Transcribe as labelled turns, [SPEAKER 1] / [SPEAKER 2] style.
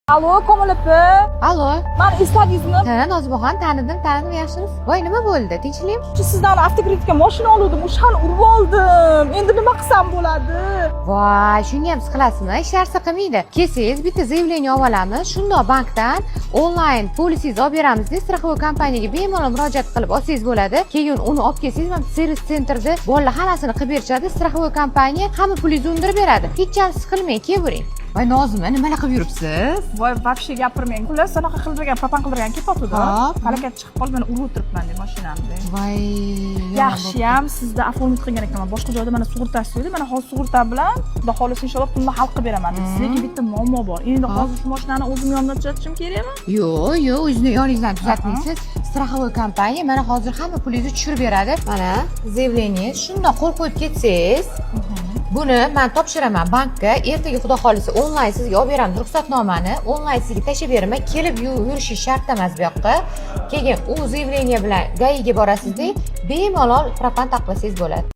[SPEAKER 1] Alo, Komil opa.
[SPEAKER 2] Allo.
[SPEAKER 1] Men esladingizmi?
[SPEAKER 2] Ha, Nozibxon, tanidim, yaxshimisiz? Voy, nima bo'ldi? Tinchlikmi?
[SPEAKER 1] Sizdan avtokreditga mashina oldim, o'shani urib oldim. Endi nima qilsam bo'ladi?
[SPEAKER 2] Voy, shunga ham siz qilasizmi? Ishlar siqmaydi. Kelsangiz, bitta заявление olib olamiz. Shundoq bankdan onlayn polisingizni olib beramiz deb, страховой kompaniyaga bemalol murojaat qilib olsangiz bo'ladi. Keyin uni olib kelsangiz, mana servis sentrda bolalar hammasini qilib berishadi. Страховой kompaniya hamma pulingizni undirib beradi. Hech ham siqilmang, kelavering. Voy, Nozima, nimalar qilib yuribsiz?
[SPEAKER 1] Voy, вообще gapirmang. Xullas, sanaqa qildirgan, papan qildirgan ketotdi-da.
[SPEAKER 2] Hop.
[SPEAKER 1] Harakat chiqib qolib, meni urib o'tiribman deb mashinamda.
[SPEAKER 2] Voy,
[SPEAKER 1] Yaxshiyam, sizda оформить qilgan ekanman. Boshqa joyda mana sug'urtasi edi. Mana hozir sug'urta bilan Xudo xohlasa inshaalloh pulni hal qilib beraman deb. Lekin bitta muammo bor. Endi hozir shu mashinani o'zim yonimda tuzatishim kerakmi?
[SPEAKER 2] Yo'q, o'zingizni yoningizdan tuzatmaysiz. Страховой kompaniya mana hozir hamma pulingizni tushirib beradi. Mana заявление shundoq qo'l qo'yib ketsangiz, buni men topshiraman bankka. Ertaga Xudo xohlasa onlayn sizga olib beraman ruxsatnomani. Onlayn sizga tashlab beraman. Kelib yurishingiz shart emas bu yoqqa. Keyin u заявление bilan GAIga borasizda bemalol propan taqlasangiz bo'ladi.